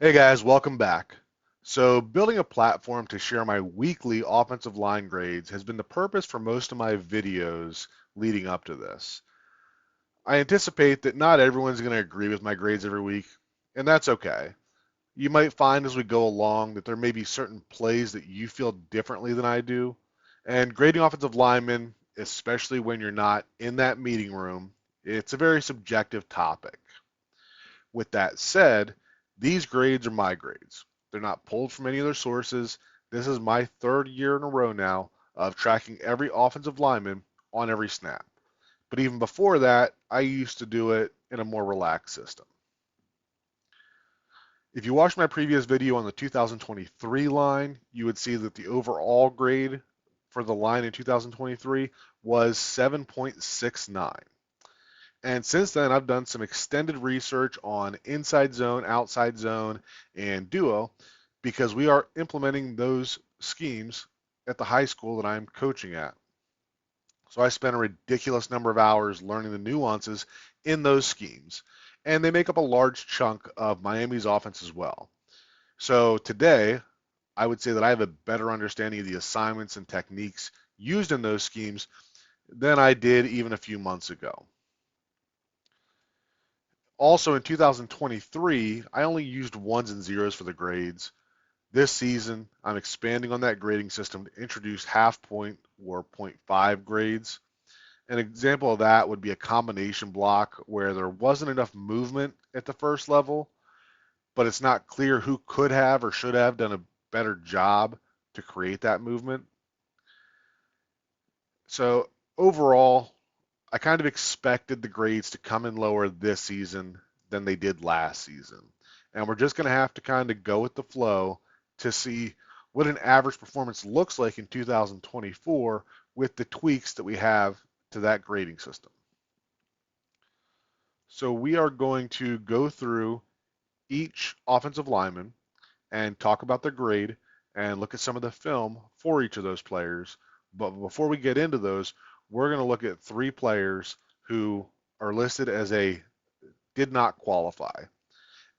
Hey guys, welcome back. So, building a platform to share my weekly offensive line grades has been the purpose for most of my videos leading up to this. I anticipate that not everyone's going to agree with my grades every week, and that's okay. You might find as we go along that there may be certain plays that you feel differently than I do, and grading offensive linemen, especially when you're not in that meeting room, it's a very subjective topic. With that said, these grades are my grades. They're not pulled from any other sources. This is my third year in a row now of tracking every offensive lineman on every snap. But even before that, I used to do it in a more relaxed system. If you watched my previous video on the 2023 line, you would see that the overall grade for the line in 2023 was 7.69. And since then, I've done some extended research on inside zone, outside zone, and duo because we are implementing those schemes at the high school that I'm coaching at. So I spent a ridiculous number of hours learning the nuances in those schemes, and they make up a large chunk of Miami's offense as well. So today, I would say that I have a better understanding of the assignments and techniques used in those schemes than I did even a few months ago. Also in 2023, I only used ones and zeros for the grades. This season, I'm expanding on that grading system to introduce half point or point 0.5 grades. An example of that would be a combination block where there wasn't enough movement at the first level, but it's not clear who could have or should have done a better job to create that movement. So overall, I kind of expected the grades to come in lower this season than they did last season. And we're just going to have to kind of go with the flow to see what an average performance looks like in 2024 with the tweaks that we have to that grading system. So we are going to go through each offensive lineman and talk about their grade and look at some of the film for each of those players. But before we get into those, we're going to look at three players who are listed as a did not qualify.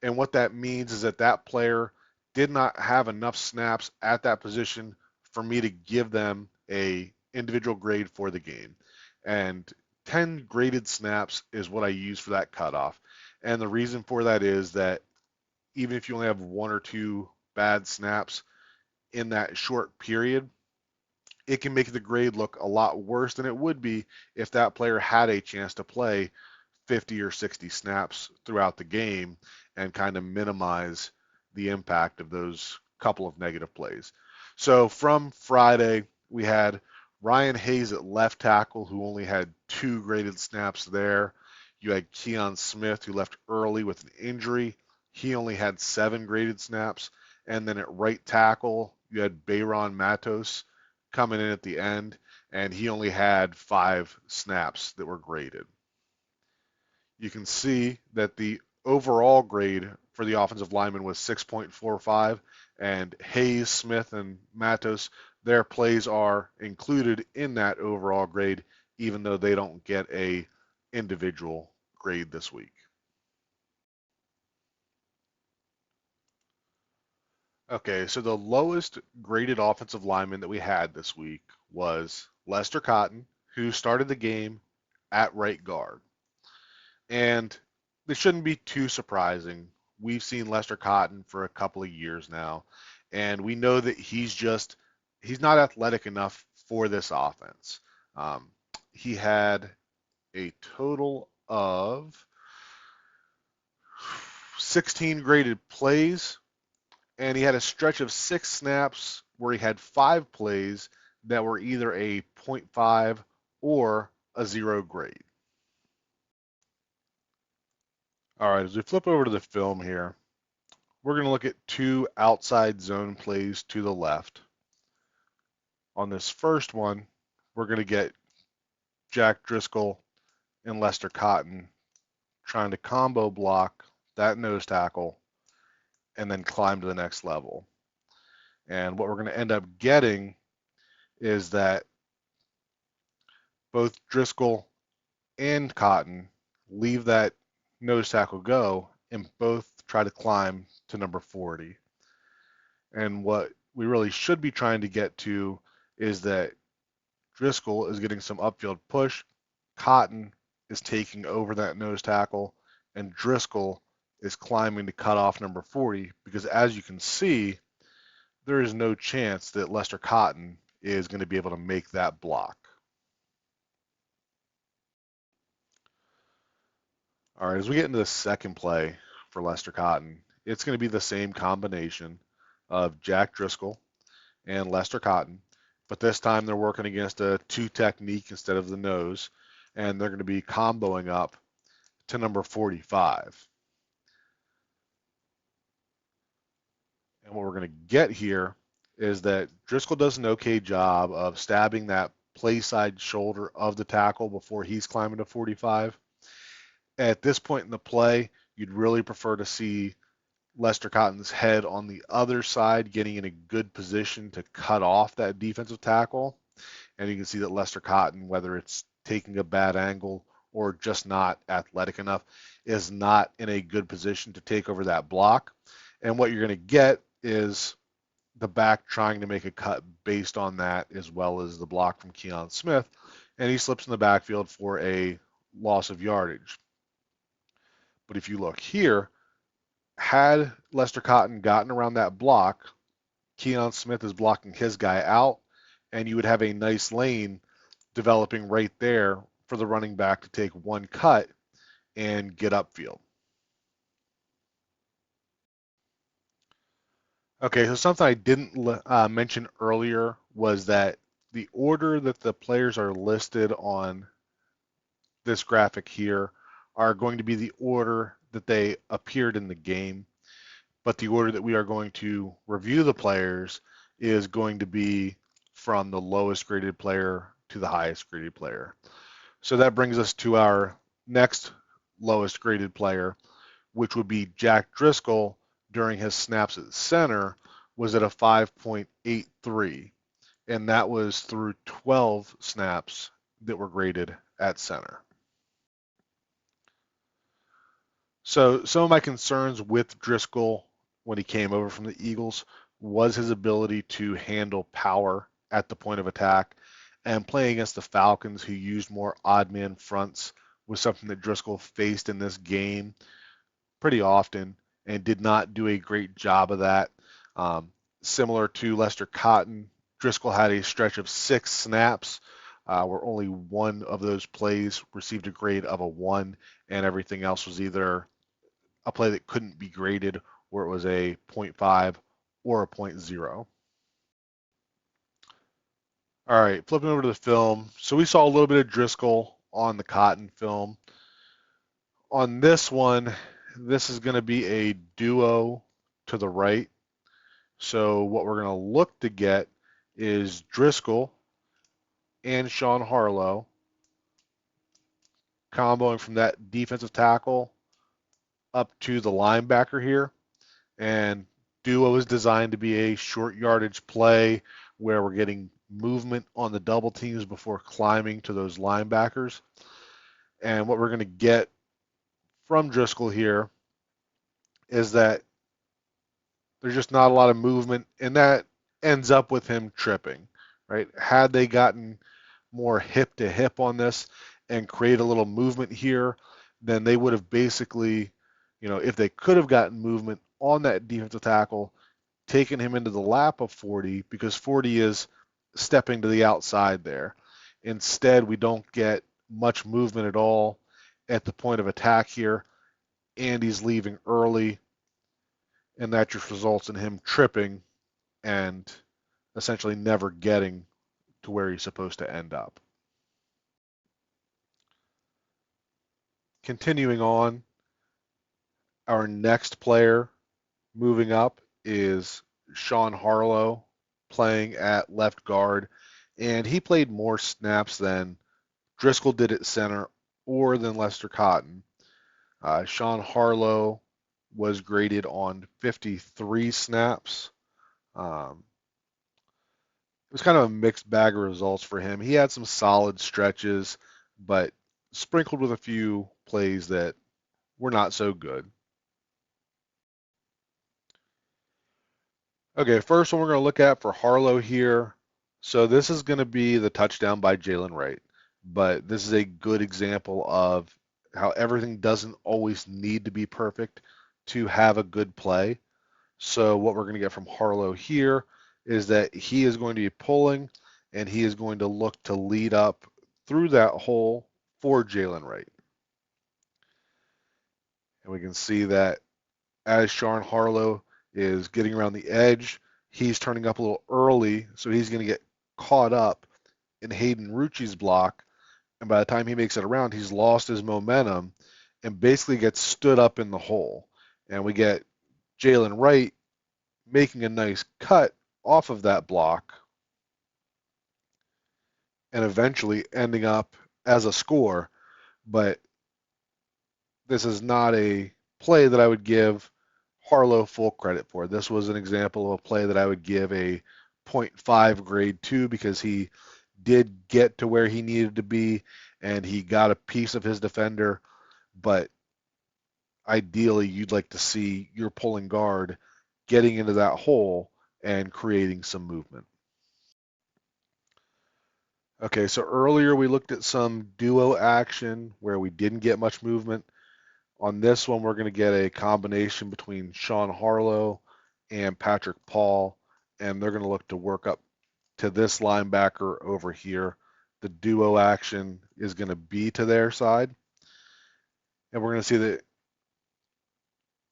And what that means is that that player did not have enough snaps at that position for me to give them a individual grade for the game. And 10 graded snaps is what I use for that cutoff. And the reason for that is that even if you only have one or two bad snaps in that short period, it can make the grade look a lot worse than it would be if that player had a chance to play 50 or 60 snaps throughout the game and kind of minimize the impact of those couple of negative plays. So from Friday, we had Ryan Hayes at left tackle, who only had two graded snaps there. You had Keon Smith, who left early with an injury. He only had 7 graded snaps. And then at right tackle, you had Bayron Matos coming in at the end, and he only had 5 snaps that were graded. You can see that the overall grade for the offensive lineman was 6.45, and Hayes, Smith, and Matos, their plays are included in that overall grade, even though they don't get a individual grade this week. Okay, so the lowest graded offensive lineman that we had this week was Lester Cotton, who started the game at right guard. And this shouldn't be too surprising. We've seen Lester Cotton for a couple of years now, and we know that he's not athletic enough for this offense. Um, he had a total of 16 graded plays, and he had a stretch of 6 snaps where he had 5 plays that were either a point 0.5 or a 0 grade. All right, as we flip over to the film here, we're going to look at 2 outside zone plays to the left. On this first one, we're going to get Jack Driscoll and Lester Cotton trying to combo block that nose tackle and then climb to the next level. And what we're going to end up getting is that both Driscoll and Cotton leave that nose tackle go and both try to climb to number 40. And what we really should be trying to get to is that Driscoll is getting some upfield push, Cotton is taking over that nose tackle, and Driscoll is climbing to cut off number 40, because as you can see, there is no chance that Lester Cotton is going to be able to make that block. All right, as we get into the second play for Lester Cotton, it's going to be the same combination of Jack Driscoll and Lester Cotton, but this time they're working against a two technique instead of the nose, and they're going to be comboing up to number 45. And what we're going to get here is that Driscoll does an okay job of stabbing that play side shoulder of the tackle before he's climbing to 45. At this point in the play, you'd really prefer to see Lester Cotton's head on the other side, getting in a good position to cut off that defensive tackle. And you can see that Lester Cotton, whether it's taking a bad angle or just not athletic enough, is not in a good position to take over that block. And what you're going to get is the back trying to make a cut based on that, as well as the block from Keon Smith, and he slips in the backfield for a loss of yardage. But if you look here, had Lester Cotton gotten around that block, Keon Smith is blocking his guy out, and you would have a nice lane developing right there for the running back to take one cut and get upfield. Okay, so something I didn't mention earlier was that the order that the players are listed on this graphic here are going to be the order that they appeared in the game, but the order that we are going to review the players is going to be from the lowest graded player to the highest graded player. So that brings us to our next lowest graded player, which would be Jack Driscoll. During his snaps at center was at a 5.83, and that was through 12 snaps that were graded at center. So some of my concerns with Driscoll when he came over from the Eagles was his ability to handle power at the point of attack, and playing against the Falcons, who used more odd man fronts, was something that Driscoll faced in this game pretty often and did not do a great job of that. Similar to Lester Cotton, Driscoll had a stretch of 6 snaps where only one of those plays received a grade of a 1, and everything else was either a play that couldn't be graded, or it was a 0.5 or a 0.0. All right, flipping over to the film. So we saw a little bit of Driscoll on the Cotton film. On this one, this is going to be a duo to the right. So what we're going to look to get is Driscoll and Sean Harlow comboing from that defensive tackle up to the linebacker here. And duo is designed to be a short yardage play where we're getting movement on the double teams before climbing to those linebackers. And what we're going to get from Driscoll here is that there's just not a lot of movement, and that ends up with him tripping, right? Had they gotten more hip to hip on this and create a little movement here, then they would have basically, if they could have gotten movement on that defensive tackle, taken him into the lap of 40, because 40 is stepping to the outside there. Instead, we don't get much movement at all at the point of attack here. Andy's leaving early, and that just results in him tripping and essentially never getting to where he's supposed to end up. Continuing on, our next player moving up is Sean Harlow, playing at left guard, and he played more snaps than Driscoll did at center or than Lester Cotton. Sean Harlow was graded on 53 snaps. It was kind of a mixed bag of results for him. He had some solid stretches, but sprinkled with a few plays that were not so good. Okay, first one we're going to look at for Harlow here. So this is going to be the touchdown by Jalen Wright, but this is a good example of how everything doesn't always need to be perfect to have a good play. So what we're going to get from Harlow here is that he is going to be pulling and he is going to look to lead up through that hole for Jalen Wright. And we can see that as Sean Harlow is getting around the edge, he's turning up a little early, so he's going to get caught up in Hayden Rucci's block. And by the time he makes it around, he's lost his momentum and basically gets stood up in the hole. And we get Jalen Wright making a nice cut off of that block and eventually ending up as a score. But this is not a play that I would give Harlow full credit for. This was an example of a play that I would give a zero point 0.5 grade to because he did get to where he needed to be and he got a piece of his defender. But ideally, you'd like to see your pulling guard getting into that hole and creating some movement. Okay, so earlier we looked at some duo action where we didn't get much movement. On this one, we're going to get a combination between Sean Harlow and Patrick Paul, and they're going to look to work up to this linebacker over here. The duo action is going to be to their side. And we're going to see that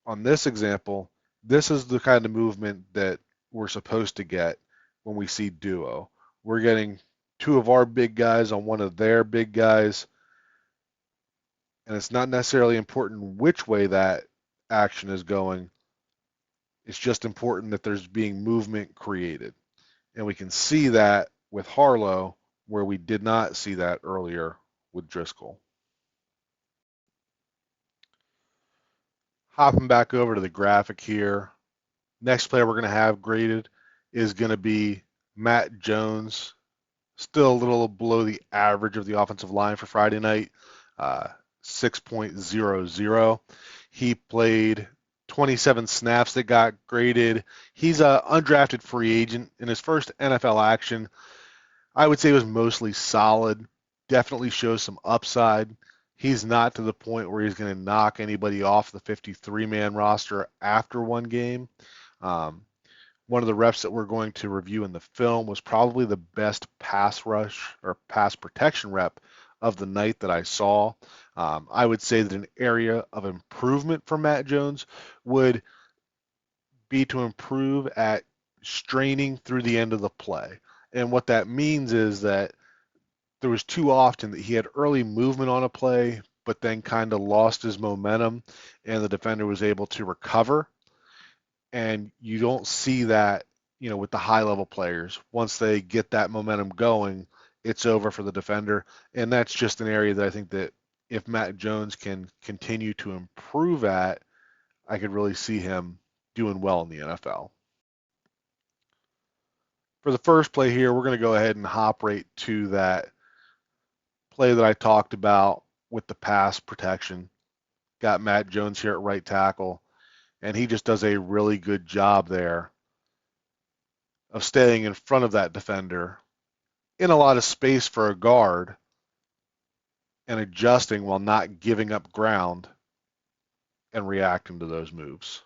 on this example, this is the kind of movement that we're supposed to get when we see duo. We're getting two of our big guys on one of their big guys, and it's not necessarily important which way that action is going. It's just important that there's being movement created. And we can see that with Harlow, where we did not see that earlier with Driscoll. Hopping back over to the graphic here. Next player we're going to have graded is going to be Matt Jones. Still a little below the average of the offensive line for Friday night, 6.00. He played 27 snaps that got graded. He's an undrafted free agent. In his first NFL action, I would say it was mostly solid. Definitely shows some upside. He's not to the point where he's going to knock anybody off the 53-man roster after one game. Um, One of the reps that we're going to review in the film was probably the best pass rush or pass protection rep of the night that I saw. I would say that an area of improvement for Matt Jones would be to improve at straining through the end of the play. And what that means is that there was too often that he had early movement on a play, but then kind of lost his momentum, and the defender was able to recover. And you don't see that, with the high level players. Once they get that momentum going, it's over for the defender. And that's just an area that I think that if Matt Jones can continue to improve at, I could really see him doing well in the NFL. For the first play here, we're going to go ahead and hop right to that play that I talked about with the pass protection. Got Matt Jones here at right tackle, and he just does a really good job there of staying in front of that defender in a lot of space for a guard and adjusting while not giving up ground and reacting to those moves.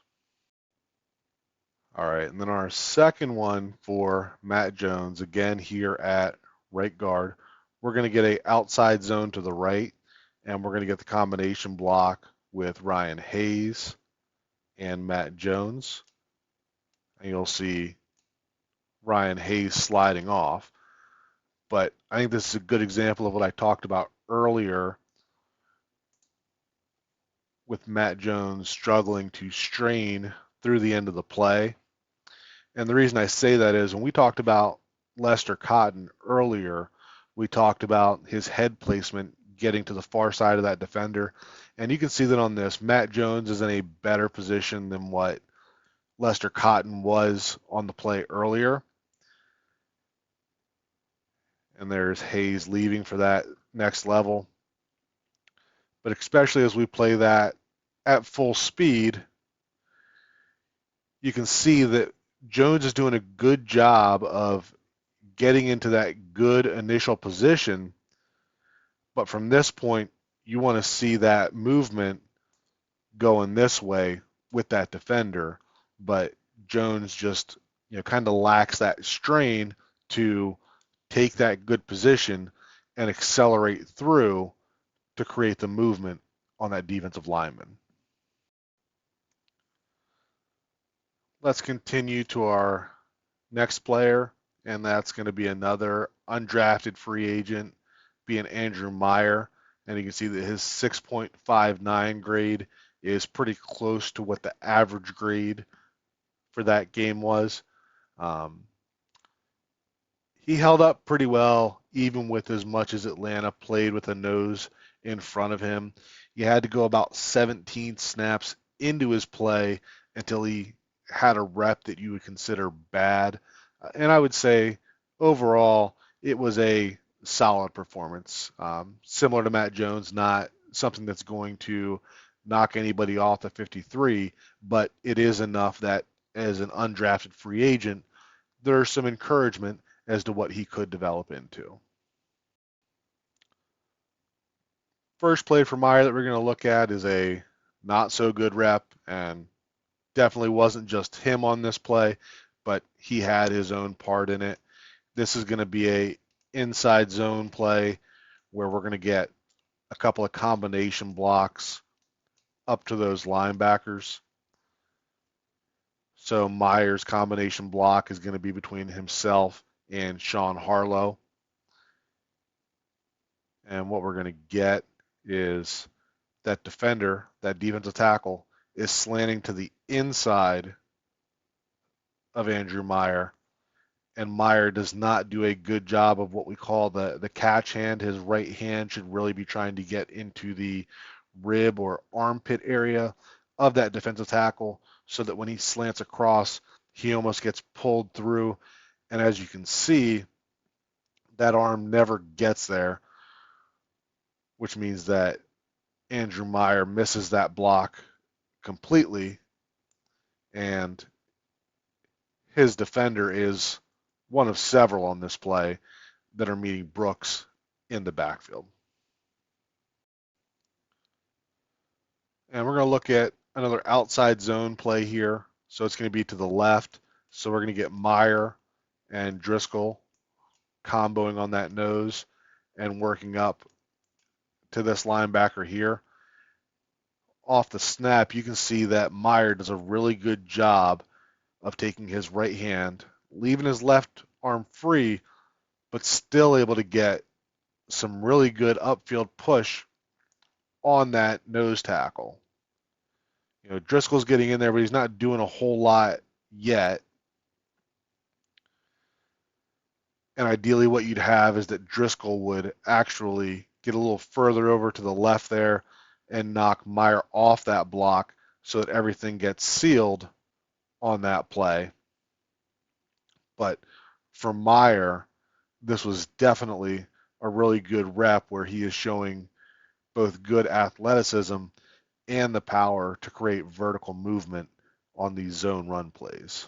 All right, and then our second one for Matt Jones, again here at right guard, we're going to get a outside zone to the right, and we're going to get the combination block with Ryan Hayes and Matt Jones. And you'll see Ryan Hayes sliding off. But I think this is a good example of what I talked about earlier with Matt Jones struggling to strain through the end of the play. And the reason I say that is when we talked about Lester Cotton earlier, we talked about his head placement getting to the far side of that defender. And you can see that on this, Matt Jones is in a better position than what Lester Cotton was on the play earlier. And there's Hayes leaving for that next level. But especially as we play that at full speed, you can see that Jones is doing a good job of getting into that good initial position, but from this point, you want to see that movement going this way with that defender, but Jones just kind of lacks that strain to take that good position and accelerate through to create the movement on that defensive lineman. Let's continue to our next player, and that's going to be another undrafted free agent, being Andrew Meyer. And you can see that his 6.59 grade is pretty close to what the average grade for that game was. Um, he held up pretty well, even with as much as Atlanta played with a nose in front of him. He had to go about 17 snaps into his play until he had a rep that you would consider bad. And I would say overall, it was a solid performance. Similar to Matt Jones, not something that's going to knock anybody off the 53, but it is enough that as an undrafted free agent, there's some encouragement as to what he could develop into. First play for Meyer that we're going to look at is a not so good rep, and definitely wasn't just him on this play, but he had his own part in it. This is going to be a inside zone play where we're going to get a couple of combination blocks up to those linebackers. So Meyer's combination block is going to be between himself and Sean Harlow. And what we're going to get is that defender, that defensive tackle, is slanting to the inside of Andrew Meyer. And Meyer does not do a good job of what we call the catch hand. His right hand should really be trying to get into the rib or armpit area of that defensive tackle so that when he slants across, he almost gets pulled through. And as you can see, that arm never gets there, which means that Andrew Meyer misses that block completely, and his defender is one of several on this play that are meeting Brooks in the backfield. And we're going to look at another outside zone play here. So it's going to be to the left. So we're going to get Meyer and Driscoll comboing on that nose and working up to this linebacker here. Off the snap, you can see that Meyer does a really good job of taking his right hand, leaving his left arm free, but still able to get some really good upfield push on that nose tackle. Driscoll's getting in there, but he's not doing a whole lot yet. And ideally what you'd have is that Driscoll would actually get a little further over to the left there and knock Meyer off that block so that everything gets sealed on that play. But for Meyer, this was definitely a really good rep where he is showing both good athleticism and the power to create vertical movement on these zone run plays.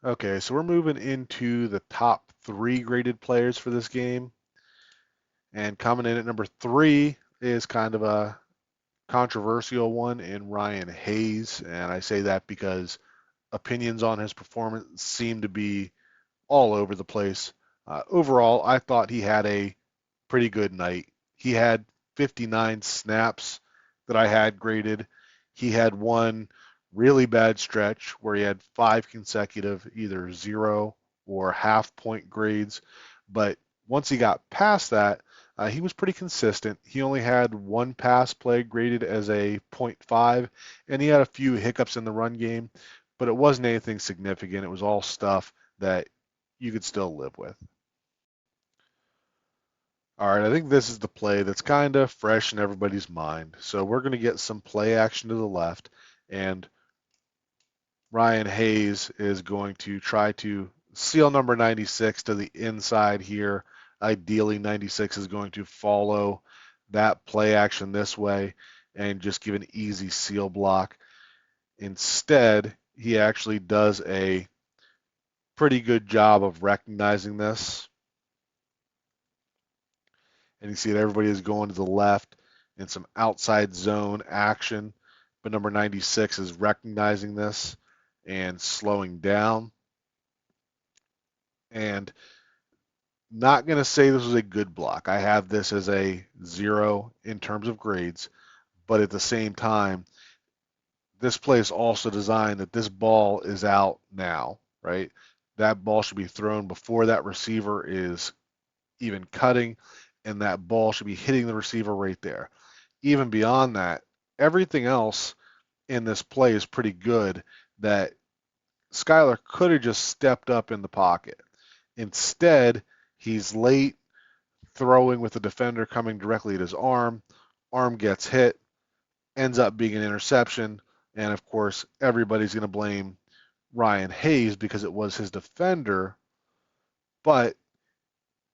Okay, so we're moving into the top 3 graded players for this game. And coming in at number 3 is kind of a controversial one in Ryan Hayes. And I say that because opinions on his performance seem to be all over the place. Overall, I thought he had a pretty good night. He had 59 snaps that I had graded. He had one really bad stretch where he had 5 consecutive either 0 or half point grades. But once he got past that, he was pretty consistent. He only had one pass play graded as a 0.5, and he had a few hiccups in the run game, but it wasn't anything significant. It was all stuff that you could still live with. All right, I think this is the play that's kind of fresh in everybody's mind. So we're going to get some play action to the left, and Ryan Hayes is going to try to seal number 96 to the inside here. Ideally, 96 is going to follow that play action this way and just give an easy seal block. Instead, he actually does a pretty good job of recognizing this. And you see that everybody is going to the left in some outside zone action. But number 96 is recognizing this and slowing down. And not going to say this was a good block. I have this as a 0 in terms of grades. But at the same time, this play is also designed that this ball is out now, right? That ball should be thrown before that receiver is even cutting, and that ball should be hitting the receiver right there. Even beyond that, everything else in this play is pretty good that Skylar could have just stepped up in the pocket. Instead, he's late throwing with the defender coming directly at his arm. Arm gets hit, ends up being an interception, and of course, everybody's going to blame Ryan Hayes because it was his defender. But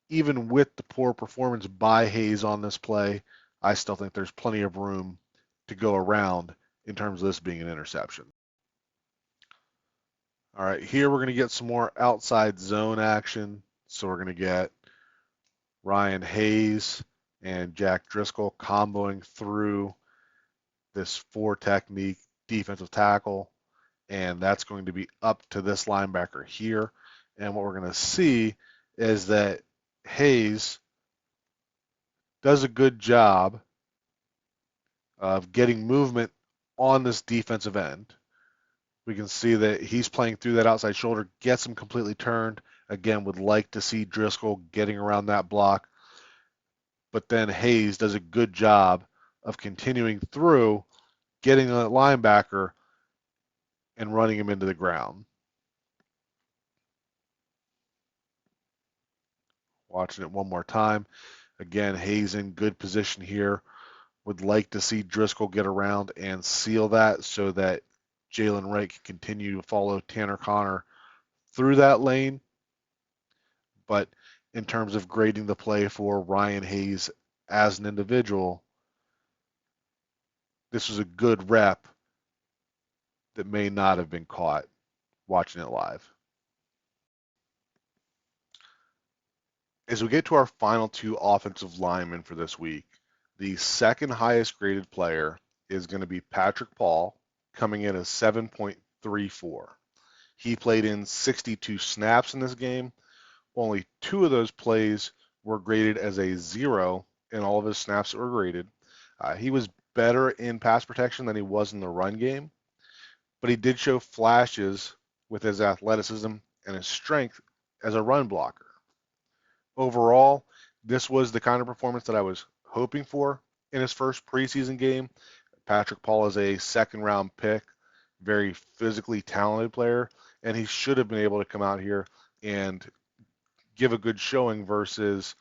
even with the poor performance by Hayes on this play, I still think there's plenty of room to go around in terms of this being an interception. All right, here we're going to get some more outside zone action. So we're going to get Ryan Hayes and Jack Driscoll comboing through this 4 technique defensive tackle, and that's going to be up to this linebacker here. And what we're going to see is that Hayes does a good job of getting movement on this defensive end. We can see that he's playing through that outside shoulder, gets him completely turned. Again, would like to see Driscoll getting around that block. But then Hayes does a good job of continuing through, getting a linebacker, and running him into the ground. Watching it one more time. Again, Hayes in good position here. Would like to see Driscoll get around and seal that so that Jalen Wright can continue to follow Tanner Connor through that lane. But in terms of grading the play for Ryan Hayes as an individual, this was a good rep that may not have been caught watching it live. As we get to our final 2 offensive linemen for this week, the second highest graded player is going to be Patrick Paul, coming in as 7.34. He played in 62 snaps in this game. Only 2 of those plays were graded as a 0, and all of his snaps were graded. He was better in pass protection than he was in the run game, but he did show flashes with his athleticism and his strength as a run blocker. Overall, this was the kind of performance that I was hoping for in his first preseason game. Patrick Paul is a second-round pick, very physically talented player, and he should have been able to come out here and give a good showing versus,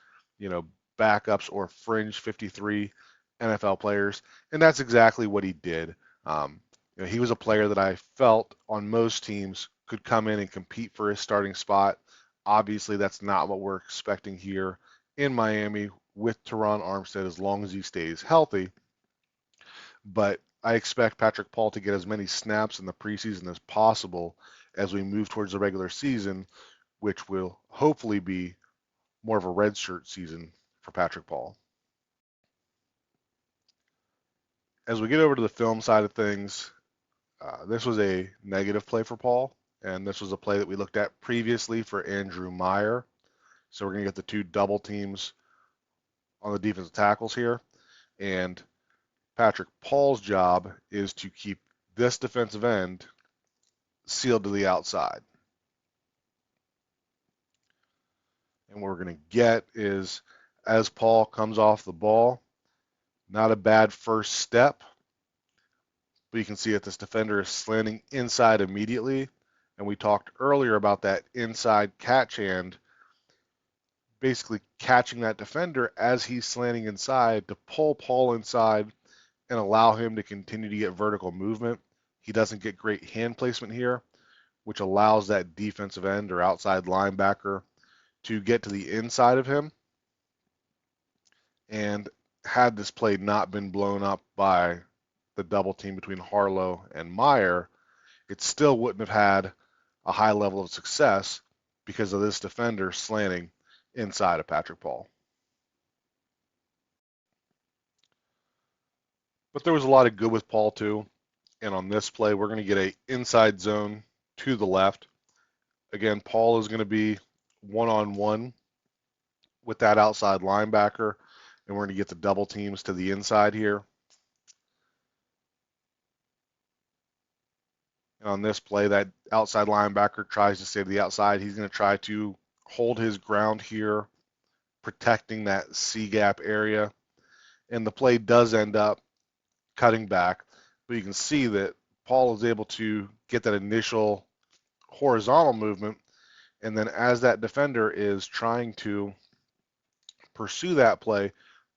backups or fringe 53 NFL players, and that's exactly what he did. He was a player that I felt on most teams could come in and compete for his starting spot. Obviously, that's not what we're expecting here in Miami with Teron Armstead as long as he stays healthy. But I expect Patrick Paul to get as many snaps in the preseason as possible as we move towards the regular season, which will hopefully be more of a redshirt season for Patrick Paul. As we get over to the film side of things, this was a negative play for Paul, and this was a play that we looked at previously for Andrew Meyer. So we're going to get the 2 double teams on the defensive tackles here, and Patrick Paul's job is to keep this defensive end sealed to the outside. And what we're going to get is, as Paul comes off the ball, not a bad first step, but you can see that this defender is slanting inside immediately. And we talked earlier about that inside catch hand, basically catching that defender as he's slanting inside to pull Paul inside and allow him to continue to get vertical movement. He doesn't get great hand placement here, which allows that defensive end or outside linebacker to get to the inside of him. And had this play not been blown up by the double team between Harlow and Meyer, it still wouldn't have had a high level of success because of this defender slanting inside of Patrick Paul. But there was a lot of good with Paul too. And on this play, we're going to get a inside zone to the left. Again, Paul is going to be one-on-one with that outside linebacker, and we're going to get the double teams to the inside here. And on this play, that outside linebacker tries to stay to the outside. He's going to try to hold his ground here, protecting that C gap area. And the play does end up cutting back, but you can see that Paul is able to get that initial horizontal movement, and then as that defender is trying to pursue that play,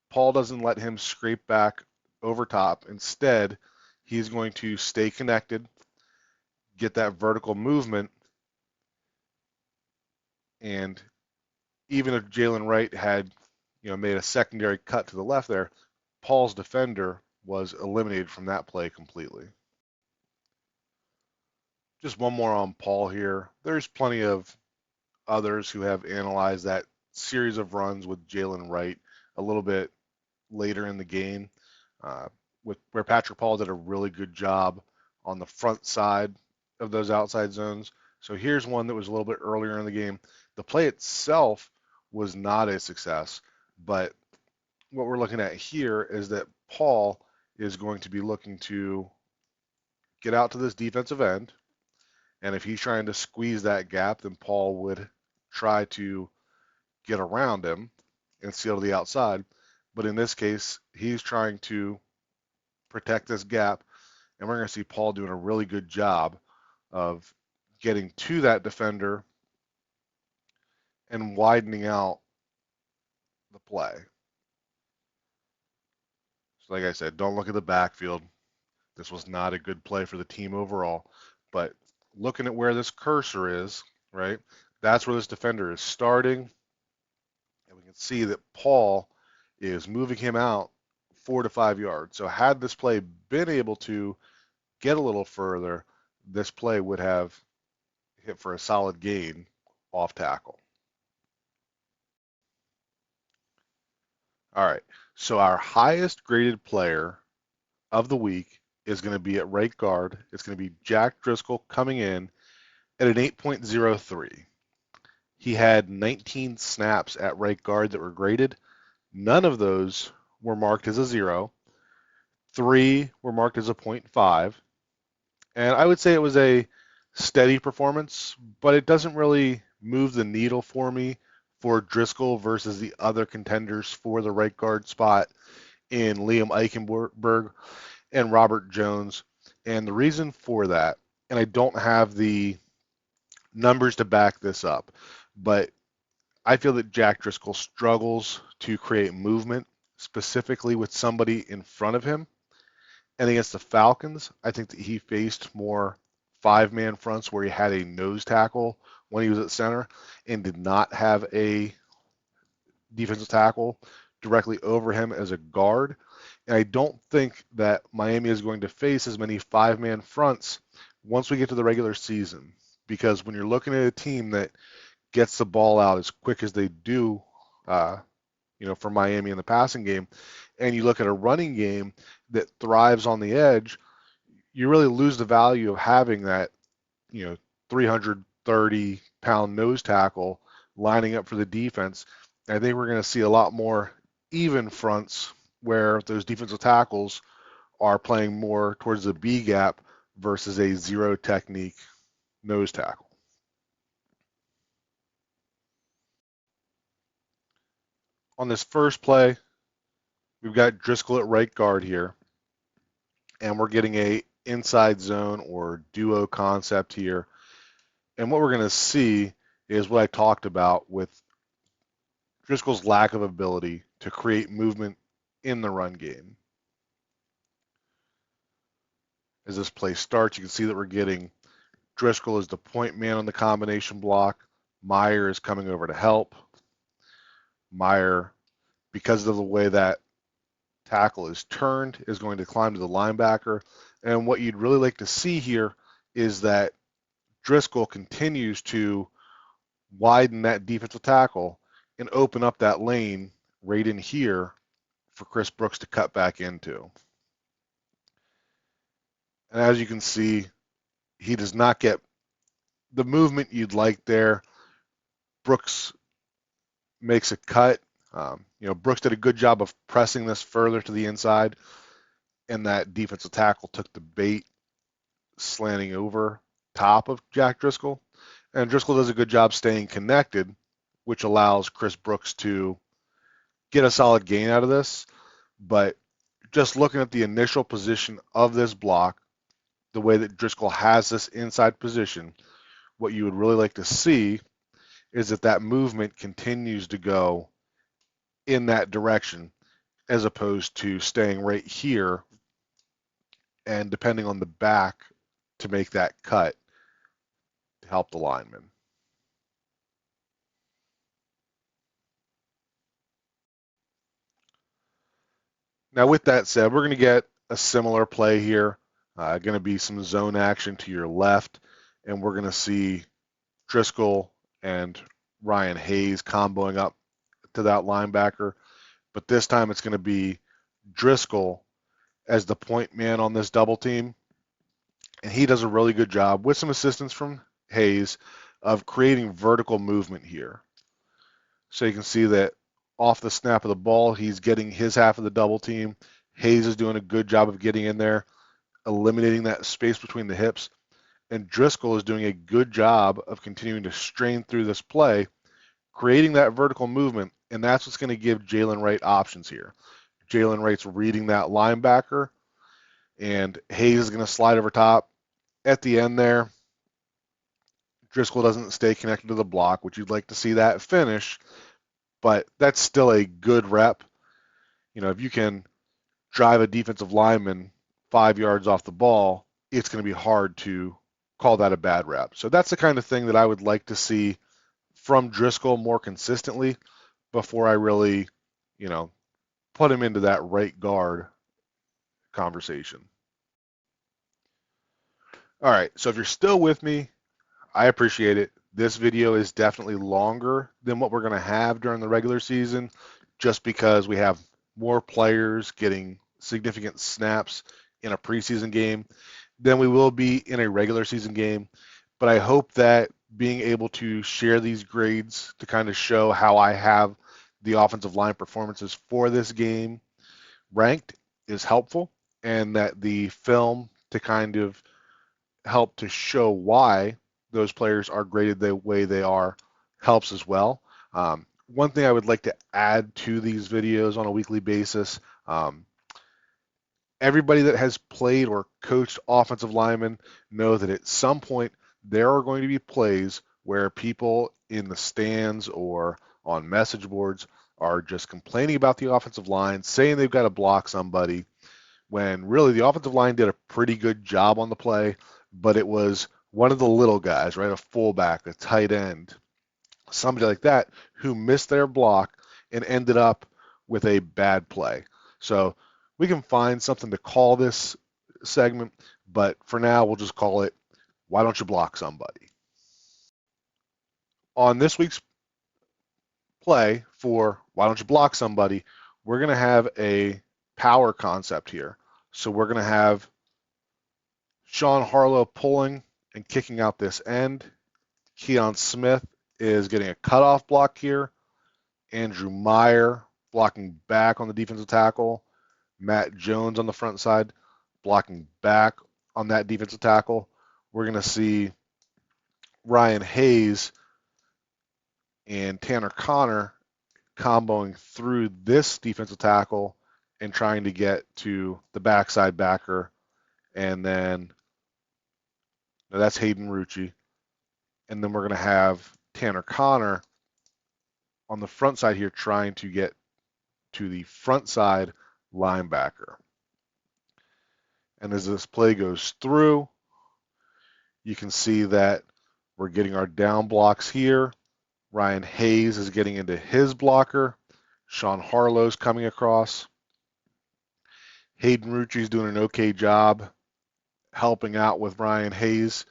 Paul doesn't let him scrape back over top. Instead, he's going to stay connected, get that vertical movement, and even if Jalen Wright had made a secondary cut to the left there, Paul's defender was eliminated from that play completely. Just one more on Paul here. There's plenty of others who have analyzed that series of runs with Jalen Wright a little bit later in the game, where Patrick Paul did a really good job on the front side of those outside zones. So here's one that was a little bit earlier in the game. The play itself was not a success, but what we're looking at here is that Paul is going to be looking to get out to this defensive end, and if he's trying to squeeze that gap, then Paul would try to get around him and seal to the outside. But in this case, he's trying to protect this gap, and we're going to see Paul doing a really good job of getting to that defender and widening out the play. So like I said, don't look at the backfield. This was not a good play for the team overall, but looking at where this cursor is, right, that's where this defender is starting, and we can see that Paul is moving him out 4 to 5 yards. So had this play been able to get a little further, this play would have hit for a solid gain off tackle. All right, so our highest graded player of the week is going to be at right guard. It's going to be Jack Driscoll coming in at an 8.03. He had 19 snaps at right guard that were graded. None of those were marked as a 0. 3 were marked as a 0.5. And I would say it was a steady performance, but it doesn't really move the needle for me for Driscoll versus the other contenders for the right guard spot in Liam Eichenberg and Robert Jones. And the reason for that, and I don't have the numbers to back this up, but I feel that Jack Driscoll struggles to create movement, specifically with somebody in front of him. And against the Falcons, I think that he faced more 5-man fronts where he had a nose tackle when he was at center and did not have a defensive tackle directly over him as a guard. And I don't think that Miami is going to face as many 5-man fronts once we get to the regular season, because when you're looking at a team that gets the ball out as quick as they do, for Miami in the passing game, and you look at a running game that thrives on the edge, you really lose the value of having that, 330-pound nose tackle lining up for the defense. And I think we're going to see a lot more even fronts where those defensive tackles are playing more towards the B gap versus a zero technique nose tackle. On this first play, we've got Driscoll at right guard here, and we're getting a inside zone or duo concept here. And what we're going to see is what I talked about with Driscoll's lack of ability to create movement in the run game. As this play starts, you can see that we're getting Driscoll as the point man on the combination block. Meyer is coming over to help. Meyer, because of the way that tackle is turned, is going to climb to the linebacker. And what you'd really like to see here is that Driscoll continues to widen that defensive tackle and open up that lane right in here for Chris Brooks to cut back into. And as you can see, he does not get the movement you'd like there. Brooks makes a cut. Brooks did a good job of pressing this further to the inside, and that defensive tackle took the bait, slanting over top of Jack Driscoll. And Driscoll does a good job staying connected, which allows Chris Brooks to get a solid gain out of this. But just looking at the initial position of this block, the way that Driscoll has this inside position, what you would really like to see is that movement continues to go in that direction as opposed to staying right here and depending on the back to make that cut to help the lineman. Now, with that said, we're going to get a similar play here. Going to be some zone action to your left, and we're going to see Driscoll and Ryan Hayes comboing up to that linebacker. But this time it's going to be Driscoll as the point man on this double team. And he does a really good job with some assistance from Hayes of creating vertical movement here. So you can see that off the snap of the ball, he's getting his half of the double team. Hayes is doing a good job of getting in there, eliminating that space between the hips. And Driscoll is doing a good job of continuing to strain through this play, creating that vertical movement, and that's what's going to give Jalen Wright options here. Jalen Wright's reading that linebacker, and Hayes is going to slide over top. At the end there, Driscoll doesn't stay connected to the block, which you'd like to see that finish, but that's still a good rep. If you can drive a defensive lineman 5 yards off the ball, it's going to be hard to call that a bad rep. So that's the kind of thing that I would like to see from Driscoll more consistently before I really, put him into that right guard conversation. All right, so if you're still with me, I appreciate it. This video is definitely longer than what we're going to have during the regular season just because we have more players getting significant snaps in a preseason game than we will be in a regular season game. But I hope that being able to share these grades to kind of show how I have the offensive line performances for this game ranked is helpful, and that the film to kind of help to show why those players are graded the way they are helps as well. One thing I would like to add to these videos on a weekly basis, everybody that has played or coached offensive linemen know that at some point there are going to be plays where people in the stands or on message boards are just complaining about the offensive line, saying they've got to block somebody, when really the offensive line did a pretty good job on the play, but it was one of the little guys, right? A fullback, a tight end, somebody like that who missed their block and ended up with a bad play. So we can find something to call this segment, but for now we'll just call it, why don't you block somebody? On this week's play for why don't you block somebody, we're going to have a power concept here. So we're going to have Sean Harlow pulling and kicking out this end. Keon Smith is getting a cutoff block here. Andrew Meyer blocking back on the defensive tackle. Matt Jones on the front side blocking back on that defensive tackle. We're going to see Ryan Hayes and Tanner Connor comboing through this defensive tackle and trying to get to the backside backer. And then that's Hayden Rucci. And then we're going to have Tanner Connor on the front side here trying to get to the front side linebacker. And as this play goes through, you can see that we're getting our down blocks here. Ryan Hayes is getting into his blocker. Sean Harlow's coming across. Hayden Rucci's doing an okay job helping out with Ryan Hayes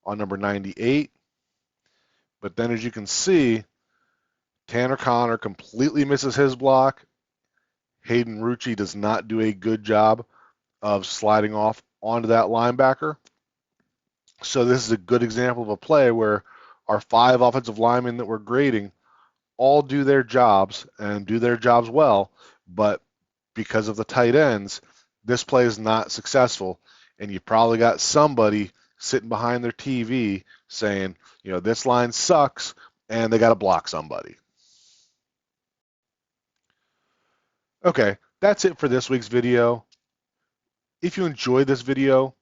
on number 98. But then as you can see, Tanner Connor completely misses his block. Hayden Rucci does not do a good job of sliding off onto that linebacker. So this is a good example of a play where our 5 offensive linemen that we're grading all do their jobs and do their jobs well, but because of the tight ends, this play is not successful. And you probably got somebody sitting behind their TV saying, this line sucks, and they got to block somebody. Okay, that's it for this week's video. If you enjoyed this video,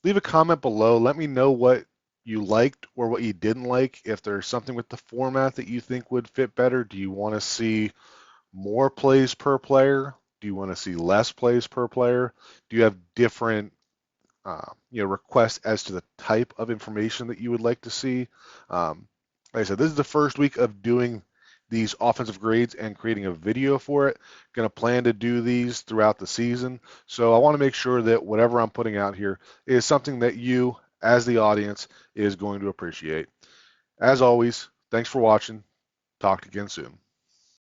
leave a comment below. Let me know what you liked or what you didn't like. If there's something with the format that you think would fit better, do you want to see more plays per player? Do you want to see less plays per player? Do you have different requests as to the type of information that you would like to see? Like I said, this is the first week of doing these offensive grades and creating a video for it. Going to plan to do these throughout the season. So I want to make sure that whatever I'm putting out here is something that you, as the audience, is going to appreciate. As always, thanks for watching. Talk again soon.